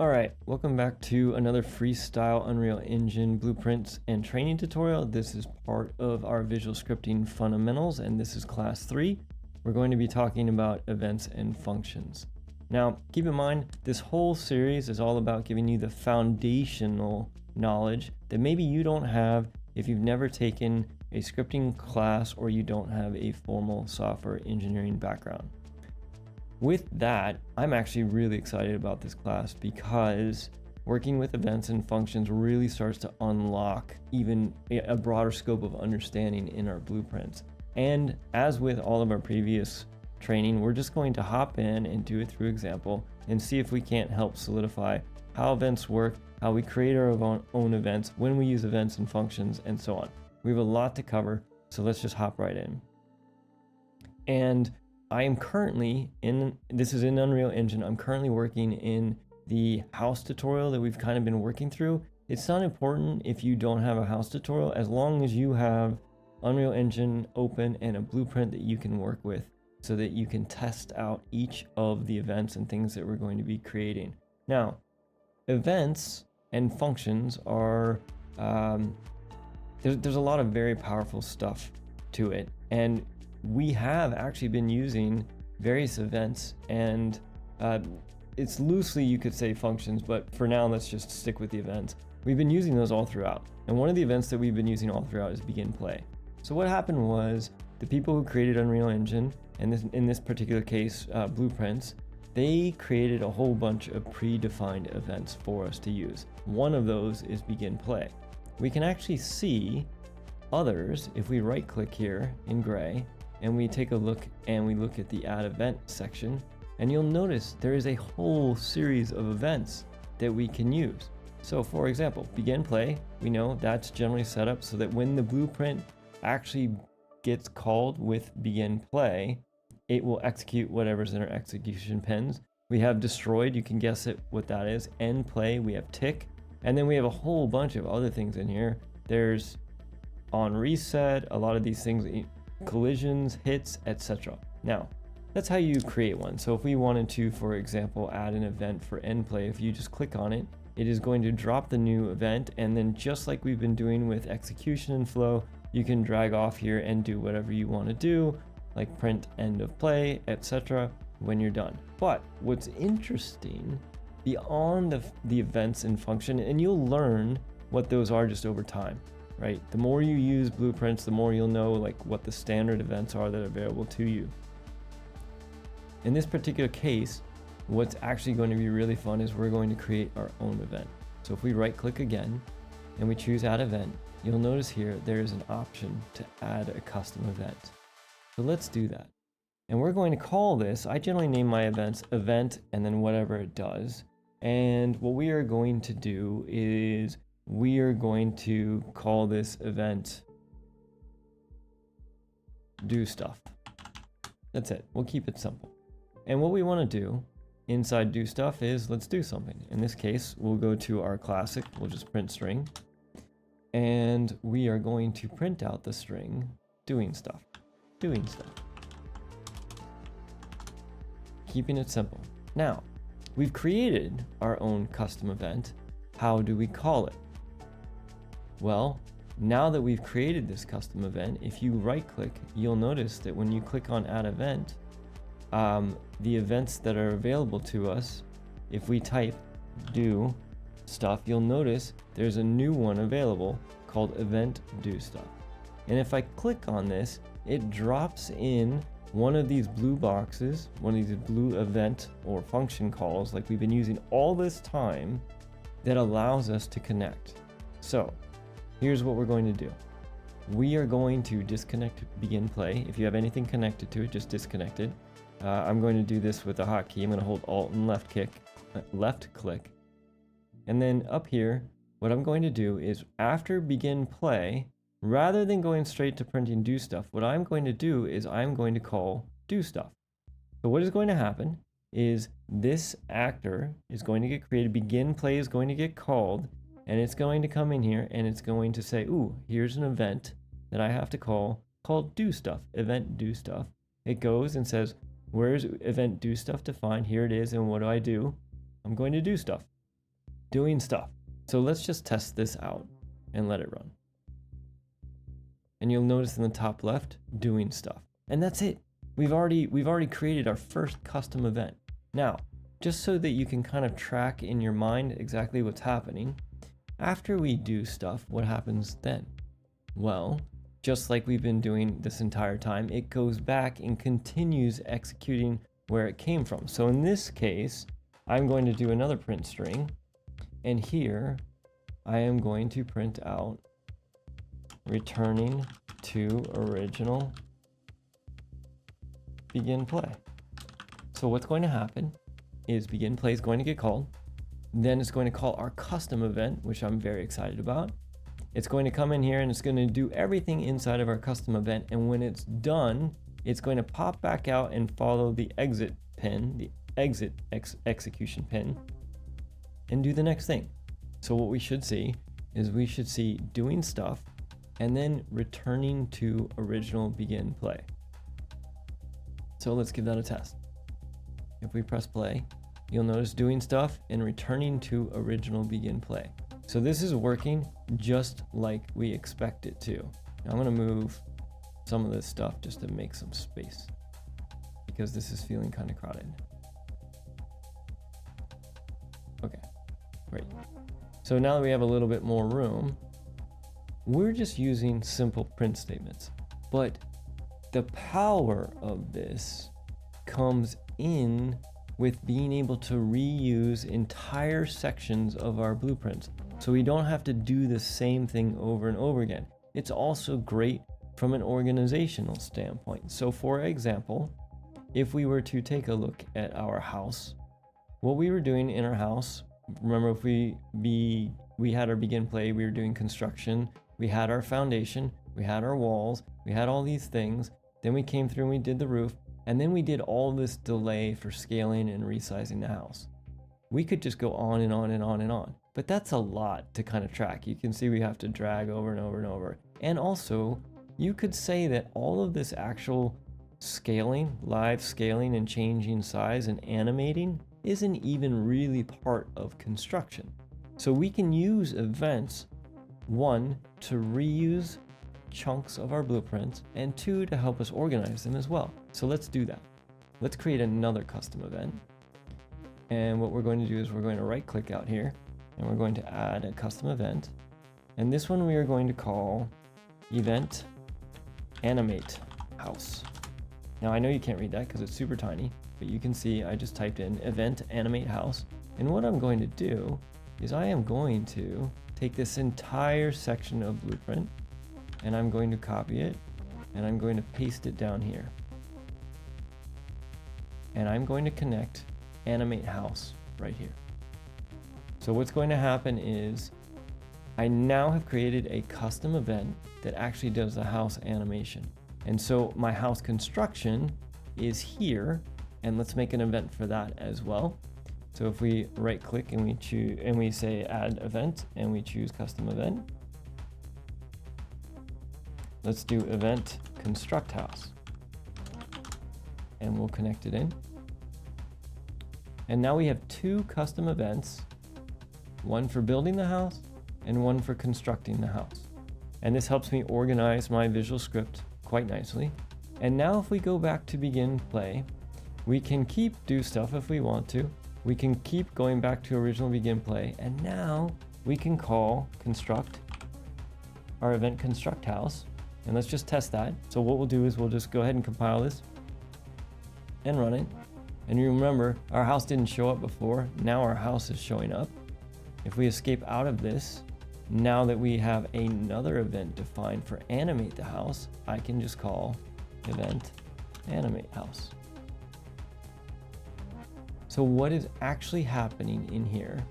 All right, welcome back to another freestyle Unreal Engine blueprints and training tutorial. This is part of our visual scripting fundamentals, and this is class 3. We're going to be talking about events and functions. Now, keep in mind, this whole series is all about giving you the foundational knowledge that maybe you don't have if you've never taken a scripting class or you don't have a formal software engineering background. With that, I'm actually really excited about this class because working with events and functions really starts to unlock even a broader scope of understanding in our blueprints. And as with all of our previous training, we're just going to hop in and do it through example and see if we can't help solidify how events work, how we create our own events, when we use events and functions, and so on. We have a lot to cover, so let's just hop right in. And I am currently this is in Unreal Engine. I'm currently working in the house tutorial that we've kind of been working through. It's not important if you don't have a house tutorial, as long as you have Unreal Engine open and a blueprint that you can work with so that you can test out each of the events and things that we're going to be creating. Now, events and functions are, there's a lot of very powerful stuff to it. And we have actually been using various events and it's loosely you could say functions, but for now let's just stick with the events. We've been using those all throughout, and one of the events that we've been using all throughout is begin play. So what happened was the people who created Unreal Engine, and in this particular case blueprints, they created a whole bunch of predefined events for us to use. One of those is begin play. We can actually see others if we right click here in gray and we take a look and we look at the add event section, and you'll notice there is a whole series of events that we can use. So for example, begin play, we know that's generally set up so that when the blueprint actually gets called with begin play, it will execute whatever's in our execution pins. We have destroyed, you can guess it what that is. End play, we have tick, and then we have a whole bunch of other things in here. There's on reset, a lot of these things, collisions, hits, etc. Now, that's how you create one. So if we wanted to, for example, add an event for end play, if you just click on it, it is going to drop the new event, and then just like we've been doing with execution and flow, you can drag off here and do whatever you want to do, like print end of play, etc. when you're done. But what's interesting beyond the events and function, and you'll learn what those are just over time, right? The more you use blueprints, the more you'll know like what the standard events are that are available to you. In this particular case, what's actually going to be really fun is we're going to create our own event. So if we right click again and we choose add event, you'll notice here there is an option to add a custom event. So let's do that. And we're going to call this, I generally name my events event and then whatever it does. And what we are going to do is we are going to call this event do stuff. That's it. We'll keep it simple. And what we want to do inside do stuff is let's do something. In this case, we'll go to our classic. We'll just print string. And we are going to print out the string doing stuff. Doing stuff. Keeping it simple. Now, we've created our own custom event. How do we call it? Well, now that we've created this custom event, if you right click, you'll notice that when you click on add event, the events that are available to us, if we type do stuff, you'll notice there's a new one available called event do stuff. And if I click on this, it drops in one of these blue boxes, one of these blue event or function calls like we've been using all this time that allows us to connect. So here's what we're going to do. We are going to disconnect begin play. If you have anything connected to it, just disconnect it. I'm going to do this with a hotkey. I'm going to hold Alt and left click. And then up here, what I'm going to do is after begin play, rather than going straight to printing do stuff, what I'm going to do is I'm going to call do stuff. So what is going to happen is this actor is going to get created, begin play is going to get called, and it's going to come in here and it's going to say, ooh, here's an event that I have to call called do stuff, event do stuff. It goes and says, where's event do stuff defined? Here it is, and what do? I'm going to do stuff. doing stuff. So let's just test this out and let it run. And you'll notice in the top left, doing stuff. And that's it. We've already created our first custom event. Now, just so that you can kind of track in your mind exactly what's happening, after we do stuff, what happens then? Well, just like we've been doing this entire time, it goes back and continues executing where it came from. So in this case, I'm going to do another print string, and here I am going to print out returning to original begin play. So what's going to happen is begin play is going to get called. Then it's going to call our custom event, which I'm very excited about. It's going to come in here and it's going to do everything inside of our custom event. And when it's done, it's going to pop back out and follow the exit pin, the exit execution pin, and do the next thing. So what we should see is we should see doing stuff and then returning to original begin play. So let's give that a test. If we press play, you'll notice doing stuff and returning to original begin play. So this is working just like we expect it to. Now I'm going to move some of this stuff just to make some space because this is feeling kind of crowded. Okay, great. So now that we have a little bit more room, we're just using simple print statements. But the power of this comes in with being able to reuse entire sections of our blueprints. So we don't have to do the same thing over and over again. It's also great from an organizational standpoint. So for example, if we were to take a look at our house, what we were doing in our house, remember if we had our begin play, we were doing construction, we had our foundation, we had our walls, we had all these things. Then we came through and we did the roof, and then we did all this delay for scaling and resizing the house. We could just go on and on and on and on, but that's a lot to kind of track. You can see we have to drag over and over and over. And also, you could say that all of this actual scaling, live scaling and changing size and animating isn't even really part of construction. So we can use events, one, to reuse chunks of our blueprints, and two, to help us organize them as well. So let's do that. Let's create another custom event. And what we're going to do is we're going to right click out here and we're going to add a custom event. And this one we are going to call event animate house. Now I know you can't read that because it's super tiny, but you can see I just typed in event animate house. And what I'm going to do is I am going to take this entire section of blueprint and I'm going to copy it and I'm going to paste it down here. And I'm going to connect animate house right here. So what's going to happen is I now have created a custom event that actually does the house animation. And so my house construction is here, and let's make an event for that as well. So if we right click and we choose and we say add event and we choose custom event, let's do event construct house and we'll connect it in. And now we have two custom events, one for building the house and one for constructing the house. And this helps me organize my visual script quite nicely. And now if we go back to begin play, we can keep do stuff if we want to. We can keep going back to original begin play. And now we can call construct our event construct house. And let's just test that. So what we'll do is we'll just go ahead and compile this and run it. And you remember, our house didn't show up before. Now our house is showing up. If we escape out of this, now that we have another event defined for animate the house, I can just call event animate house. So what is actually happening in here?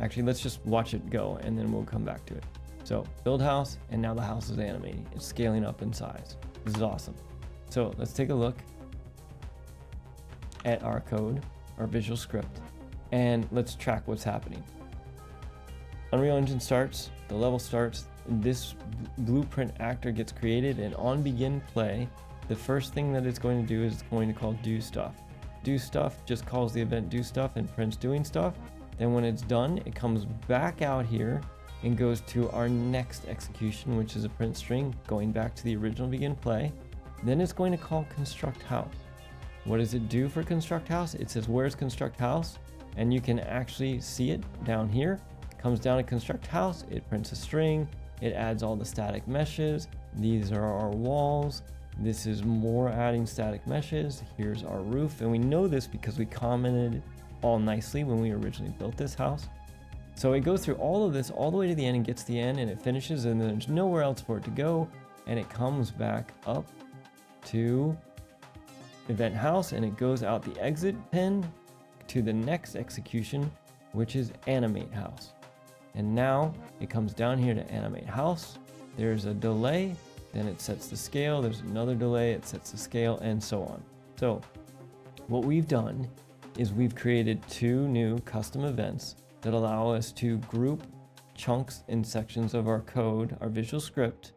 Actually, let's just watch it go and then we'll come back to it. So build house, and now the house is animating. It's scaling up in size. This is awesome. So let's take a look at our code, our visual script, and let's track what's happening. Unreal Engine starts, the level starts, this blueprint actor gets created, and on begin play, the first thing that it's going to do is it's going to call do stuff. Do stuff just calls the event do stuff and prints doing stuff. Then when it's done, it comes back out here and goes to our next execution, which is a print string, going back to the original begin play. Then it's going to call construct house. What does it do for construct house? It says, where's construct house? And you can actually see it down here. It comes down to construct house, it prints a string, it adds all the static meshes. These are our walls. This is more adding static meshes. Here's our roof. And we know this because we commented all nicely when we originally built this house. So it goes through all of this all the way to the end and gets to the end, and it finishes, and there's nowhere else for it to go. And it comes back up to event house, and it goes out the exit pin to the next execution, which is animate house. And now it comes down here to animate house. There's a delay, then it sets the scale. There's another delay, it sets the scale, and so on. So what we've done is we've created 2 new custom events that allow us to group chunks and sections of our code, our visual script,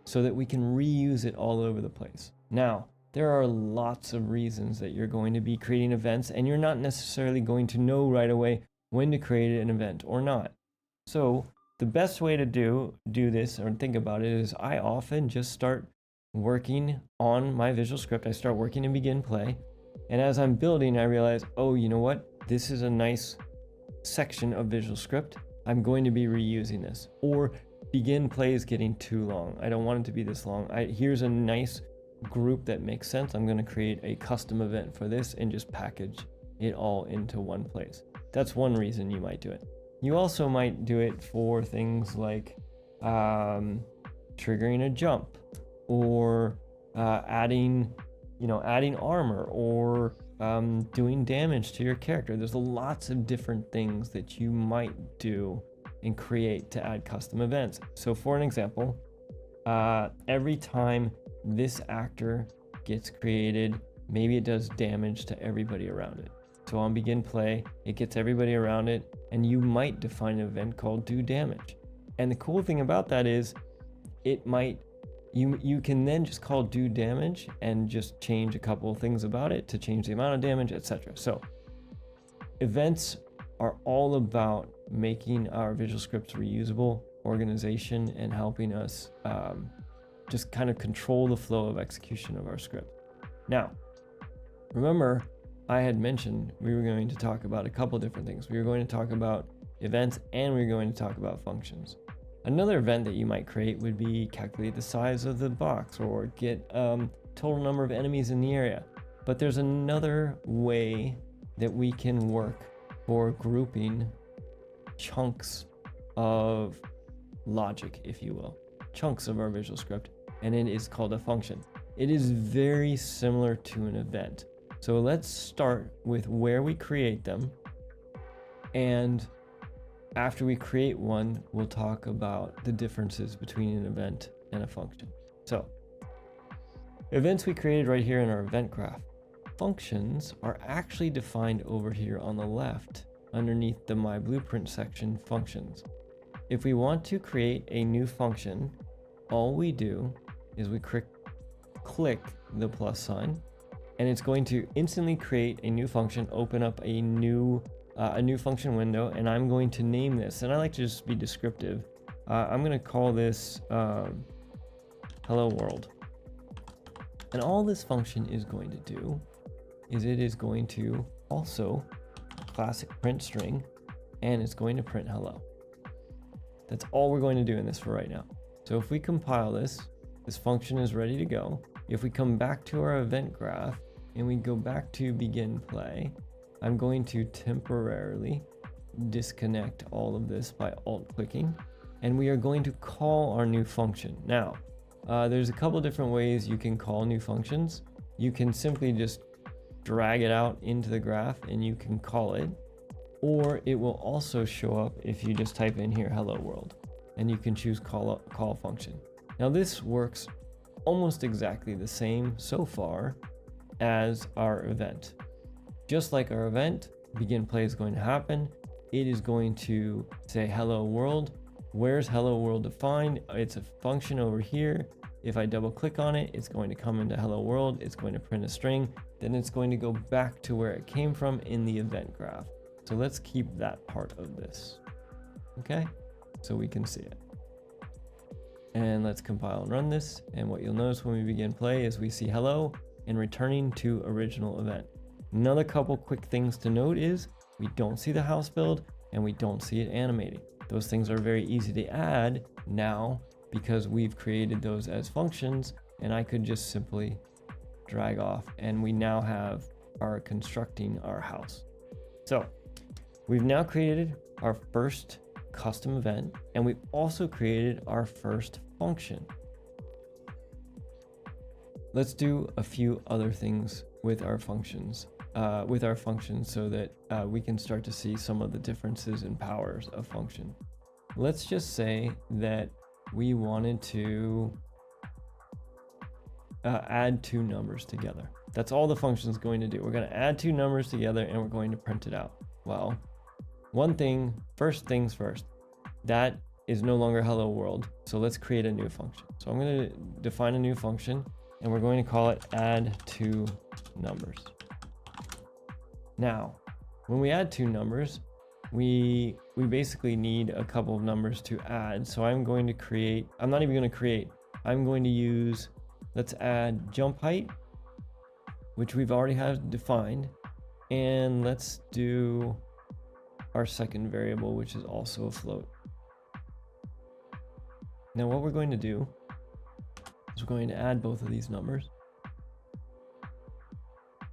so that we can reuse it all over the place. Now, there are lots of reasons that you're going to be creating events, and you're not necessarily going to know right away when to create an event or not. So the best way to do this or think about it is I often just start working on my visual script. I start working in begin play. And as I'm building, I realize, oh, you know what? This is a nice section of visual script. I'm going to be reusing this. Or begin play is getting too long. I don't want it to be this long. Here's a nice group that makes sense. I'm going to create a custom event for this and just package it all into one place. That's one reason you might do it. You also might do it for things like triggering a jump, or adding armor, or doing damage to your character. There's lots of different things that you might do and create to add custom events. So for an example, every time this actor gets created, maybe it does damage to everybody around it. So on begin play, it gets everybody around it, and you might define an event called do damage. And the cool thing about that is you can then just call do damage and just change a couple of things about it to change the amount of damage, etc. So events are all about making our visual scripts reusable, organization, and helping us just kind of control the flow of execution of our script. Now, remember, I had mentioned we were going to talk about a couple different things. We were going to talk about events, and we were going to talk about functions. Another event that you might create would be calculate the size of the box, or get total number of enemies in the area. But there's another way that we can work for grouping chunks of logic, if you will, chunks of our visual script, and it is called a function. It is very similar to an event. So let's start with where we create them, and after we create one, we'll talk about the differences between an event and a function. So, events we created right here in our event graph. Functions are actually defined over here on the left underneath the My Blueprint section, functions. If we want to create a new function, all we do is we click the plus sign, and it's going to instantly create a new function, open up a new function window, and I'm going to name this, and I like to just be descriptive. I'm going to call this hello world. And all this function is going to do is it is going to also classic print string, and it's going to print hello. That's all we're going to do in this for right now. So if we compile this function is ready to go. If we come back to our event graph and we go back to begin play, I'm going to temporarily disconnect all of this by alt clicking, and we are going to call our new function. Now, there's a couple different ways you can call new functions. You can simply just drag it out into the graph and you can call it, or it will also show up if you just type in here hello world, and you can choose call function. Now this works almost exactly the same so far as our event. Just like our event, begin play is going to happen. It is going to say hello world. Where's hello world defined? It's a function over here. If I double click on it, it's going to come into hello world. It's going to print a string. Then it's going to go back to where it came from in the event graph. So let's keep that part of this, okay? So we can see it. And let's compile and run this. And what you'll notice when we begin play is we see hello and returning to original event. Another couple quick things to note is we don't see the house build and we don't see it animating. Those things are very easy to add now because we've created those as functions, and I could just simply drag off and we now have our constructing our house. So we've now created our first custom event, and we've also created our first function. Let's do a few other things with our functions, so that we can start to see some of the differences and powers of function. Let's just say that we wanted to add two numbers together. That's all the function is going to do. We're going to add two numbers together and we're going to print it out. Well, first things first, that is no longer hello world. So let's create a new function. So I'm going to define a new function and we're going to call it add two numbers. Now, when we add two numbers, we basically need a couple of numbers to add. So I'm going to use, let's add jump height, which we've already have defined. And let's do our second variable, which is also a float. Now what we're going to do is we're going to add both of these numbers,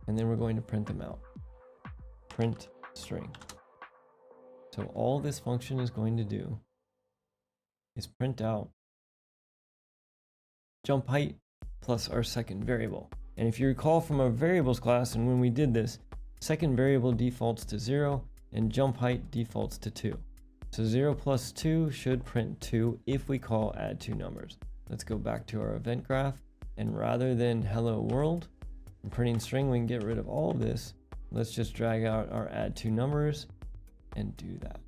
and then we're going to print them out. Print string. So all this function is going to do is print out jump height plus our second variable. And if you recall from our variables class, and when we did this, second variable defaults to 0 and jump height defaults to 2. So 0 plus 2 should print 2 if we call add two numbers. Let's go back to our event graph, and rather than hello world and printing string, we can get rid of all of this. Let's just drag out our add two numbers and do that.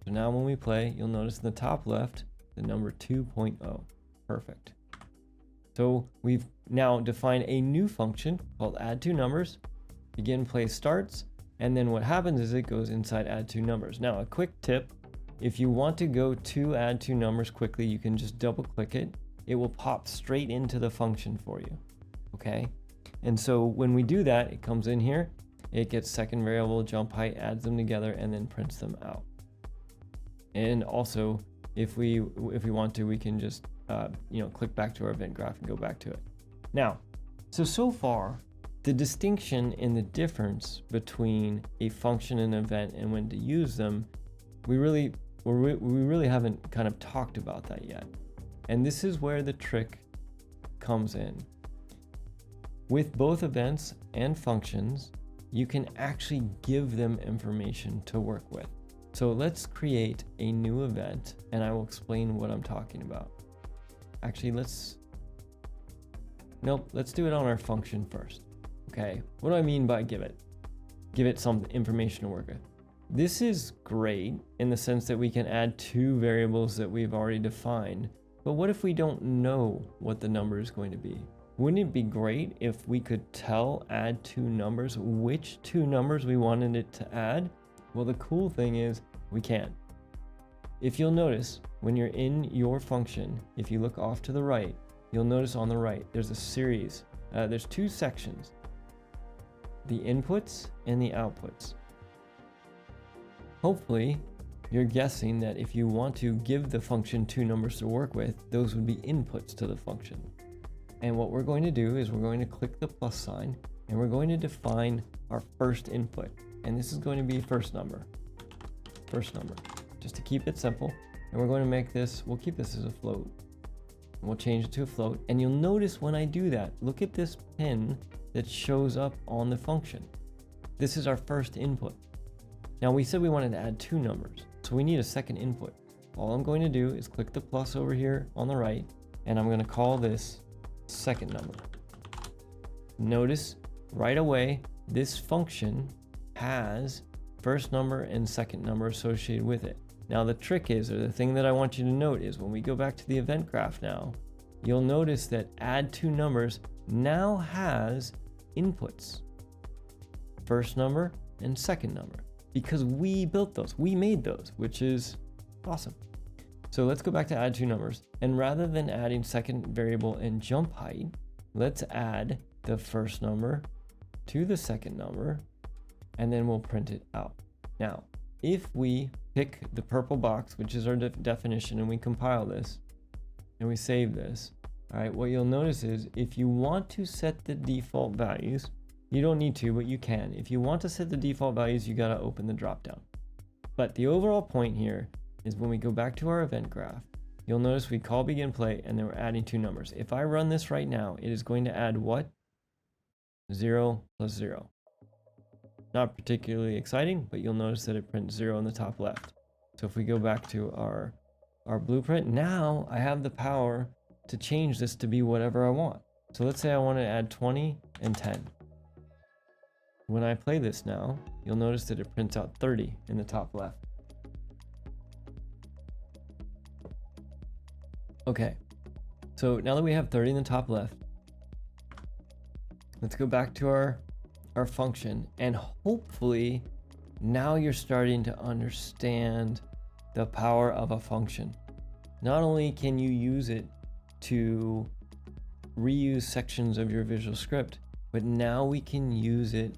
So now when we play, you'll notice in the top left, the number 2.0. Perfect. So we've now defined a new function called add two numbers. Begin play starts, and then what happens is it goes inside add two numbers. Now a quick tip, if you want to go to add two numbers quickly, you can just double click it. It will pop straight into the function for you, okay? And so when we do that, it comes in here, it gets second variable, jump height, adds them together, and then prints them out. And also, if we want to, we can just click back to our event graph and go back to it. Now, so far, the distinction and the difference between a function and an event and when to use them, we really haven't kind of talked about that yet. And this is where the trick comes in. With both events and functions, you can actually give them information to work with. So let's create a new event and I will explain what I'm talking about. Actually, let's do it on our function first. Okay, what do I mean by give it? Give it some information to work with. This is great in the sense that we can add two variables that we've already defined, but what if we don't know what the number is going to be? Wouldn't it be great if we could tell add two numbers which two numbers we wanted it to add? Well, the cool thing is we can. If you'll notice, when you're in your function, if you look off to the right, you'll notice on the right, there's a series. There's two sections, the inputs and the outputs. Hopefully, you're guessing that if you want to give the function two numbers to work with, those would be inputs to the function. And what we're going to do is we're going to click the plus sign and we're going to define our first input. And this is going to be first number, just to keep it simple. And we're going to make this, we'll keep this as a float. We'll change it to a float. And you'll notice when I do that, look at this pin that shows up on the function. This is our first input. Now we said we wanted to add two numbers, so we need a second input. All I'm going to do is click the plus over here on the right, and I'm going to call this second number. Notice right away, this function has first number and second number associated with it. Now the trick is, or the thing that I want you to note is when we go back to the event graph now, you'll notice that add two numbers now has inputs, first number and second number. because we built those, we made those, which is awesome. So let's go back to add two numbers. And rather than adding second variable and jump height, let's add the first number to the second number, and then we'll print it out. Now, if we pick the purple box, which is our definition, and we compile this, and we save this, all right, what you'll notice is if you want to set the default values, you don't need to, but you can. If you want to set the default values, you gotta open the dropdown. But the overall point here is when we go back to our event graph, you'll notice we call begin play, and then we're adding two numbers. If I run this right now, it is going to add what? 0 plus 0. Not particularly exciting, but you'll notice that it prints 0 in the top left. So if we go back to our blueprint, now I have the power to change this to be whatever I want. So let's say I want to add 20 and 10. When I play this now, you'll notice that it prints out 30 in the top left. Okay, so now that we have 30 in the top left, let's go back to our function, and hopefully now you're starting to understand the power of a function. Not only can you use it to reuse sections of your visual script, but now we can use it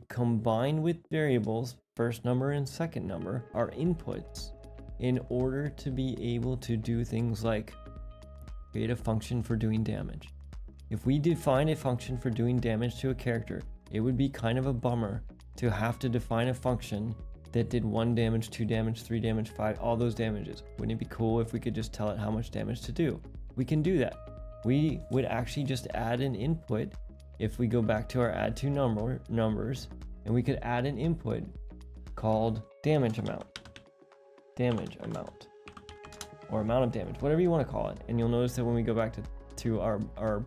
combined with variables, first number and second number, our inputs, in order to be able to do things like create a function for doing damage. If we define a function for doing damage to a character, it would be kind of a bummer to have to define a function that did 1 damage, 2 damage, 3 damage, 5, all those damages. Wouldn't it be cool if we could just tell it how much damage to do? We can do that. We would actually just add an input if we go back to our add two numbers, and we could add an input called damage amount, or amount of damage, whatever you want to call it. And you'll notice that when we go back to our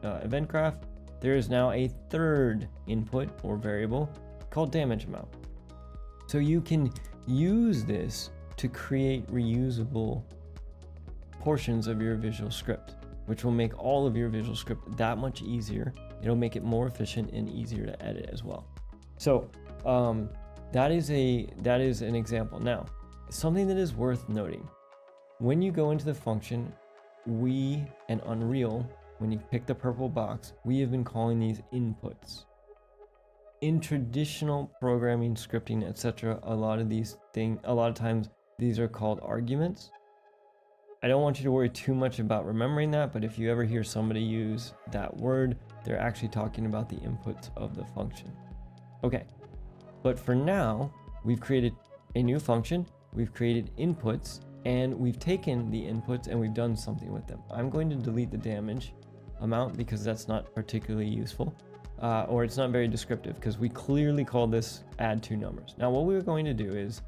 event graph, there is now a third input or variable called damage amount. So you can use this to create reusable portions of your visual script, which will make all of your visual script that much easier. It'll make it more efficient and easier to edit as well. So that is an example. Now, something that is worth noting, when you go into the function, and Unreal, when you pick the purple box, we have been calling these inputs. In traditional programming, scripting, etc., a lot of times these are called arguments. I don't want you to worry too much about remembering that, but if you ever hear somebody use that word, they're actually talking about the inputs of the function. Okay, but for now, we've created a new function, we've created inputs, and we've taken the inputs and we've done something with them. I'm going to delete the damage amount because that's not particularly useful, or it's not very descriptive, because we clearly called this add two numbers. Now what we're going to do is,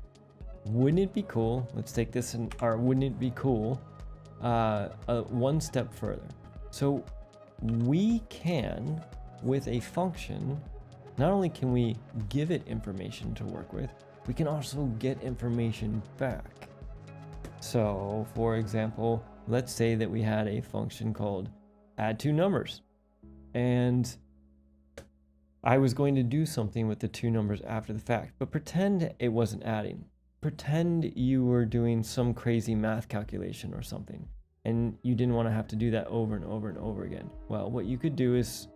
wouldn't it be cool, let's take this wouldn't it be cool, one step further. So we can, with a function, not only can we give it information to work with, we can also get information back. So for example, let's say that we had a function called add two numbers, and I was going to do something with the two numbers after the fact, but pretend it wasn't adding. Pretend you were doing some crazy math calculation or something, and you didn't want to have to do that over and over and over again. Well, what you could do is,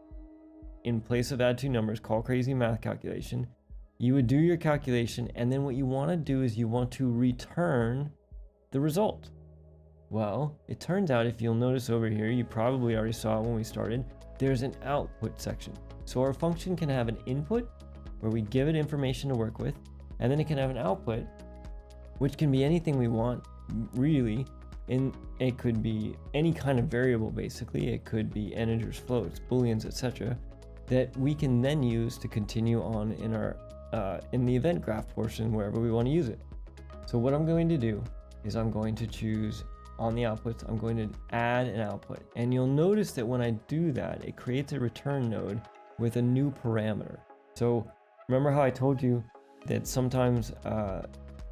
in place of add two numbers, call crazy math calculation. You would do your calculation, and then what you want to do is you want to return the result. Well, it turns out, if you'll notice over here, you probably already saw it when we started, there's an output section. So our function can have an input where we give it information to work with, and then it can have an output, which can be anything we want, really. And it could be any kind of variable, basically. It could be integers, floats, booleans, etc., that we can then use to continue on in our in the event graph portion wherever we want to use it. So what I'm going to do is I'm going to choose on the outputs, I'm going to add an output. And you'll notice that when I do that, it creates a return node with a new parameter. So remember how I told you that sometimes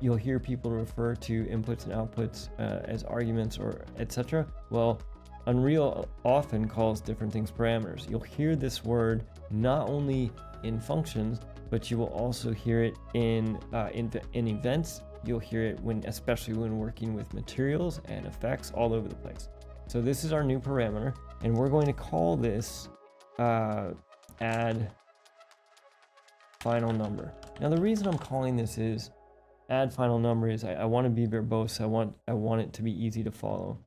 you'll hear people refer to inputs and outputs as arguments or etc. Well, Unreal often calls different things parameters. You'll hear this word not only in functions, but you will also hear it in events. You'll hear it especially when working with materials and effects all over the place. So this is our new parameter, and we're going to call this add final number. Now the reason I'm calling this is add final number is I want to be verbose. I want it to be easy to follow.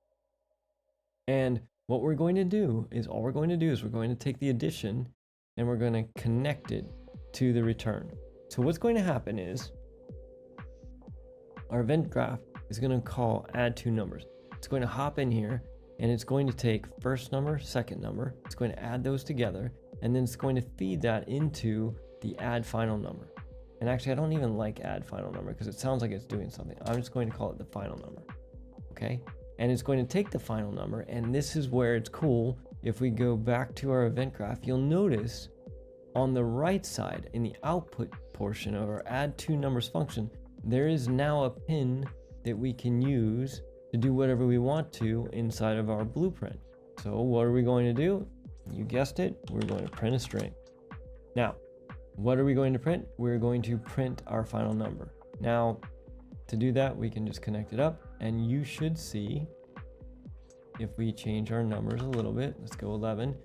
And what we're going to do is we're going to take the addition and we're going to connect it to the return. So what's going to happen is our event graph is going to call add two numbers. It's going to hop in here and it's going to take first number, second number. It's going to add those together, and then it's going to feed that into the add final number. And actually, I don't even like add final number because it sounds like it's doing something. I'm just going to call it the final number. Okay? And it's going to take the final number, and this is where it's cool. If we go back to our event graph, you'll notice on the right side in the output portion of our add two numbers function, there is now a pin that we can use to do whatever we want to inside of our blueprint. So what are we going to do? You guessed it, we're going to print a string. Now, what are we going to print? We're going to print our final number. Now, to do that, we can just connect it up, and you should see, if we change our numbers a little bit, let's go 11.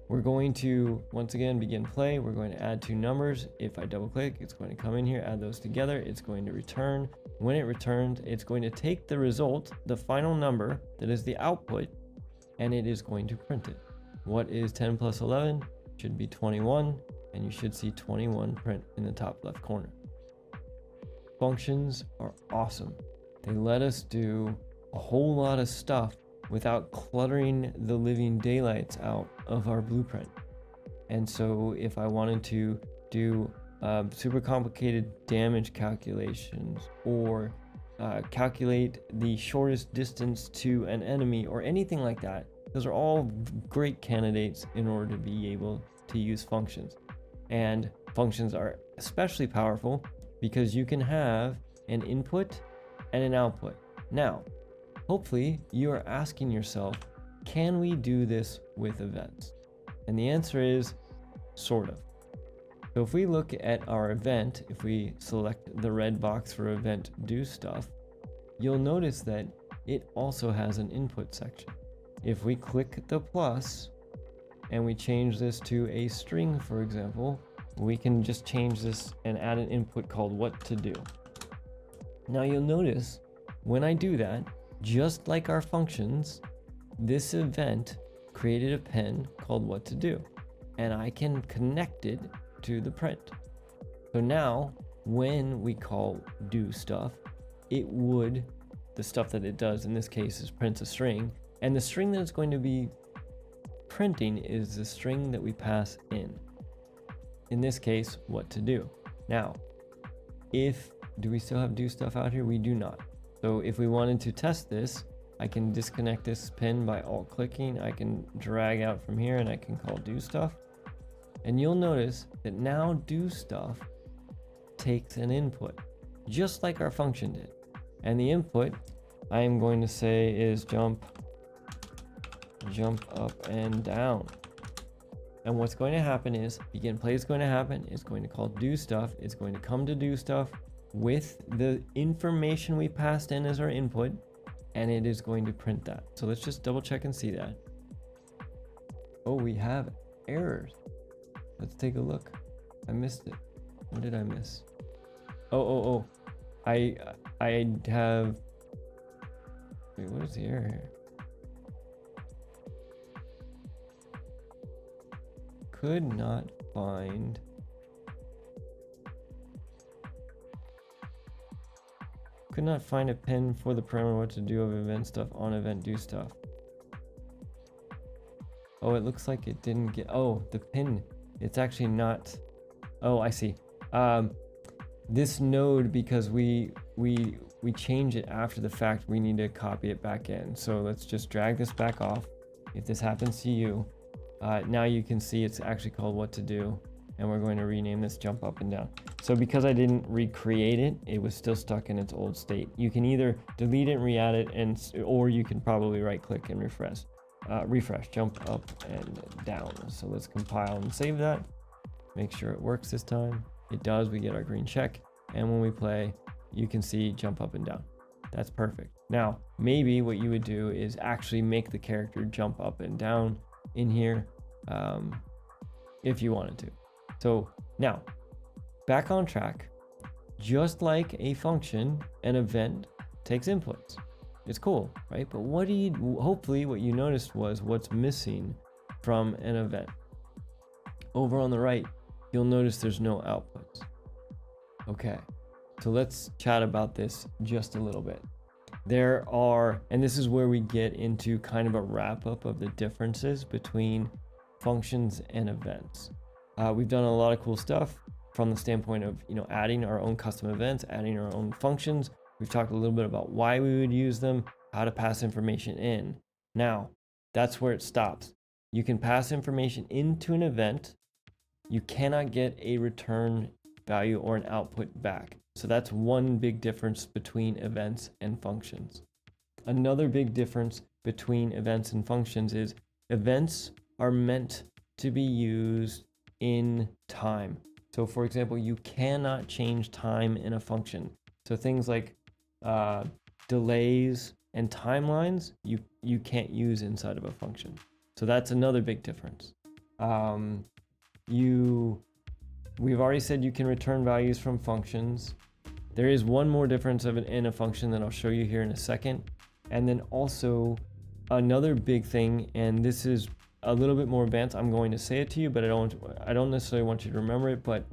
We're going to, once again, begin play. We're going to add two numbers. If I double click, it's going to come in here, add those together. It's going to return. When it returns, it's going to take the result, the final number that is the output, and it is going to print it. What is 10 plus 11? Should be 21, and you should see 21 print in the top left corner. Functions are awesome. They let us do a whole lot of stuff without cluttering the living daylights out of our blueprint. And so if I wanted to do super complicated damage calculations, or calculate the shortest distance to an enemy, or anything like that, those are all great candidates in order to be able to use functions. And functions are especially powerful because you can have an input and an output. Now, hopefully you are asking yourself, can we do this with events? And the answer is sort of. So if we look at our event, if we select the red box for event do stuff, you'll notice that it also has an input section. If we click the plus and we change this to a string, for example, we can just change this and add an input called what to do. Now you'll notice when I do that, just like our functions, this event created a pen called what to do, and I can connect it to the print. So now when we call do stuff, the stuff that it does in this case is prints a string, and the string that it's going to be printing is the string that we pass in this case, what to do. Now, do we still have do stuff out here? We do not. So if we wanted to test this, I can disconnect this pin by alt clicking. I can drag out from here and I can call do stuff. And you'll notice that now do stuff takes an input, just like our function did. And the input I am going to say is jump up and down. And what's going to happen is begin play is going to happen. It's going to call do stuff. It's going to come to do stuff with the information we passed in as our input, and it is going to print that. So let's just double check and see that. Oh, we have errors. Let's take a look. I missed it. What did I miss? Oh. I have... Wait, what is the error here? Could not find... Could not find a pin for the parameter what to do of event stuff on event do stuff. Oh, it looks like it didn't get... Oh, the pin. It's actually not... Oh, I see. This node, because we change it after the fact, we need to copy it back in. So let's just drag this back off. If this happens to you, now you can see it's actually called what to do, and we're going to rename this jump up and down. So because I didn't recreate it, it was still stuck in its old state. You can either delete it and re-add it, or you can probably right click and refresh, jump up and down. So let's compile and save that. Make sure it works this time. It does, we get our green check. And when we play, you can see jump up and down. That's perfect. Now, maybe what you would do is actually make the character jump up and down in here if you wanted to. So now, back on track. Just like a function, an event takes inputs. It's cool, right? But hopefully what you noticed was what's missing from an event. Over on the right, you'll notice there's no outputs. Okay, so let's chat about this just a little bit. And this is where we get into kind of a wrap up of the differences between functions and events. We've done a lot of cool stuff from the standpoint of, adding our own custom events, adding our own functions. We've talked a little bit about why we would use them, how to pass information in. Now, that's where it stops. You can pass information into an event. You cannot get a return value or an output back. So that's one big difference between events and functions. Another big difference between events and functions is events are meant to be used in time. So for example, you cannot change time in a function. So things like delays and timelines, you can't use inside of a function. So that's another big difference. We've already said you can return values from functions. There is one more difference in a function that I'll show you here in a second. And then also another big thing, and this is a little bit more advanced. I'm going to say it to you, but I don't necessarily want you to remember it. But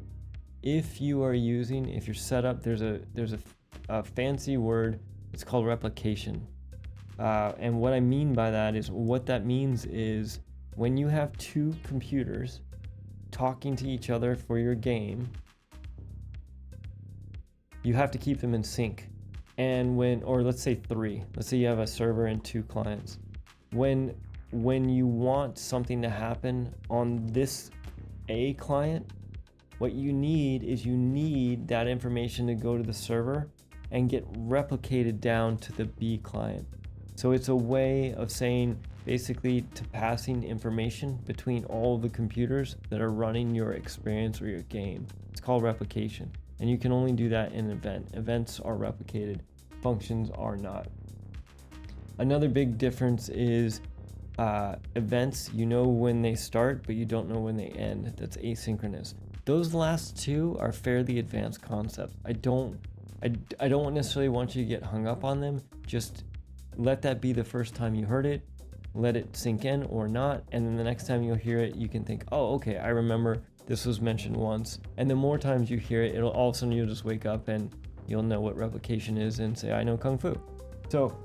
if you're set up, there's a fancy word. It's called replication. And what I mean by that is, what that means is when you have two computers talking to each other for your game, you have to keep them in sync. And or let's say three. Let's say you have a server and two clients. When you want something to happen on this A client, what you need that information to go to the server and get replicated down to the B client. So it's a way of saying basically to passing information between all the computers that are running your experience or your game. It's called replication. And you can only do that in an event. Events are replicated, functions are not. Another big difference is events, you know when they start, but you don't know when they end. That's asynchronous. Those last two are fairly advanced concepts. I don't necessarily want you to get hung up on them. Just let that be the first time you heard it. Let it sink in or not. And then the next time you'll hear it, you can think, oh, okay, I remember this was mentioned once. And the more times you hear it, all of a sudden you'll just wake up and you'll know what replication is and say, I know Kung Fu. So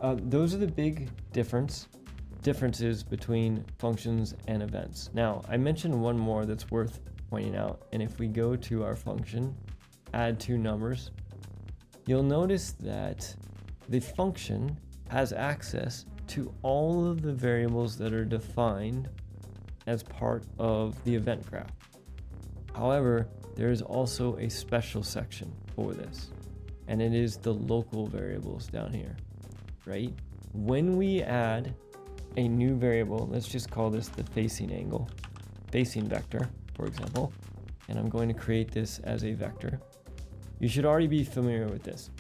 those are the big differences between functions and events. Now, I mentioned one more that's worth pointing out. And if we go to our function, add two numbers, you'll notice that the function has access to all of the variables that are defined as part of the event graph. However, there is also a special section for this, and it is the local variables down here, right? When we add a new variable, let's just call this the facing vector, for example, and I'm going to create this as a vector. You should already be familiar with this.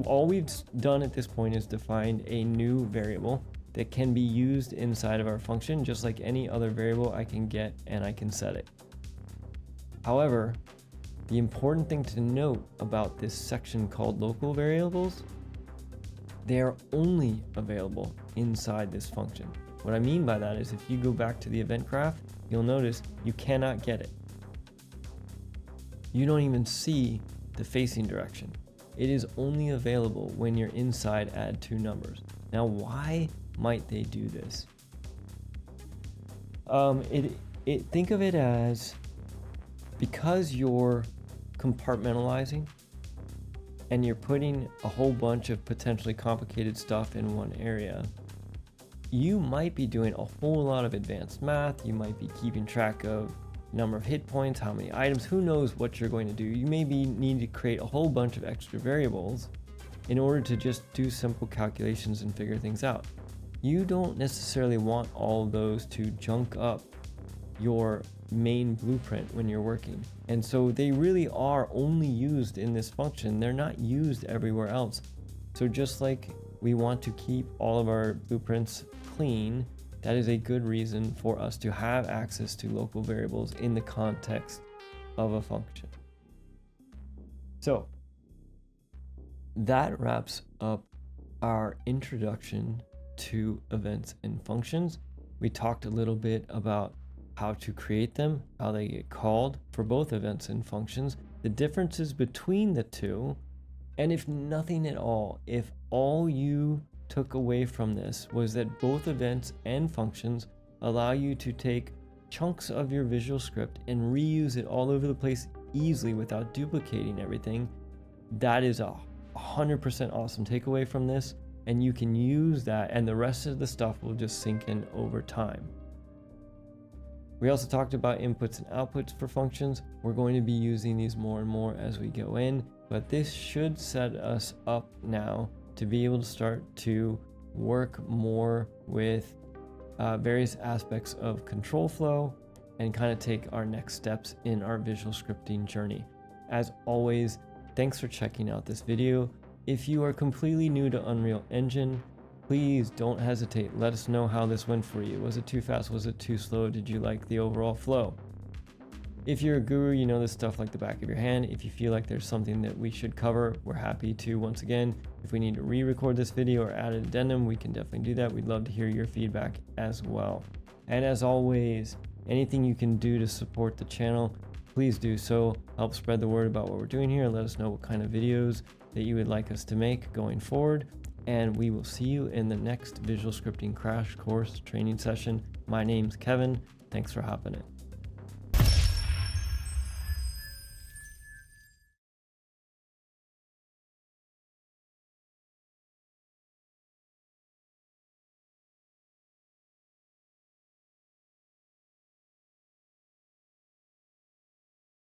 All we've done at this point is defined a new variable that can be used inside of our function, just like any other variable I can get and I can set it. However, the important thing to note about this section called local variables, they are only available inside this function. What I mean by that is if you go back to the event graph, you'll notice you cannot get it. You don't even see the facing direction. It is only available when you're inside add two numbers. Now, why might they do this? Think of it as because you're compartmentalizing and you're putting a whole bunch of potentially complicated stuff in one area, you might be doing a whole lot of advanced math. You might be keeping track of number of hit points, how many items, who knows what you're going to do. You maybe need to create a whole bunch of extra variables in order to just do simple calculations and figure things out. You don't necessarily want all of those to junk up your main blueprint when you're working. And so they really are only used in this function. They're not used everywhere else. So just like we want to keep all of our blueprints clean, that is a good reason for us to have access to local variables in the context of a function. So that wraps up our introduction to events and functions. We talked a little bit about how to create them, how they get called for both events and functions, the differences between the two, and if nothing at all, if all you took away from this was that both events and functions allow you to take chunks of your visual script and reuse it all over the place easily without duplicating everything, that is a 100% awesome takeaway from this, and you can use that and the rest of the stuff will just sink in over time. We also talked about inputs and outputs for functions. We're going to be using these more and more as we go in, but this should set us up now to be able to start to work more with various aspects of control flow and kind of take our next steps in our visual scripting journey. As always, thanks for checking out this video. If you are completely new to Unreal Engine, please don't hesitate. Let us know how this went for you. Was it too fast? Was it too slow? Did you like the overall flow? If you're a guru, you know this stuff like the back of your hand. If you feel like there's something that we should cover, we're happy to. Once again, if we need to re-record this video or add an addendum, we can definitely do that. We'd love to hear your feedback as well. And as always, anything you can do to support the channel, please do so. Help spread the word about what we're doing here. Let us know what kind of videos that you would like us to make going forward. And we will see you in the next visual scripting crash course training session. My name's Kevin. Thanks for hopping in.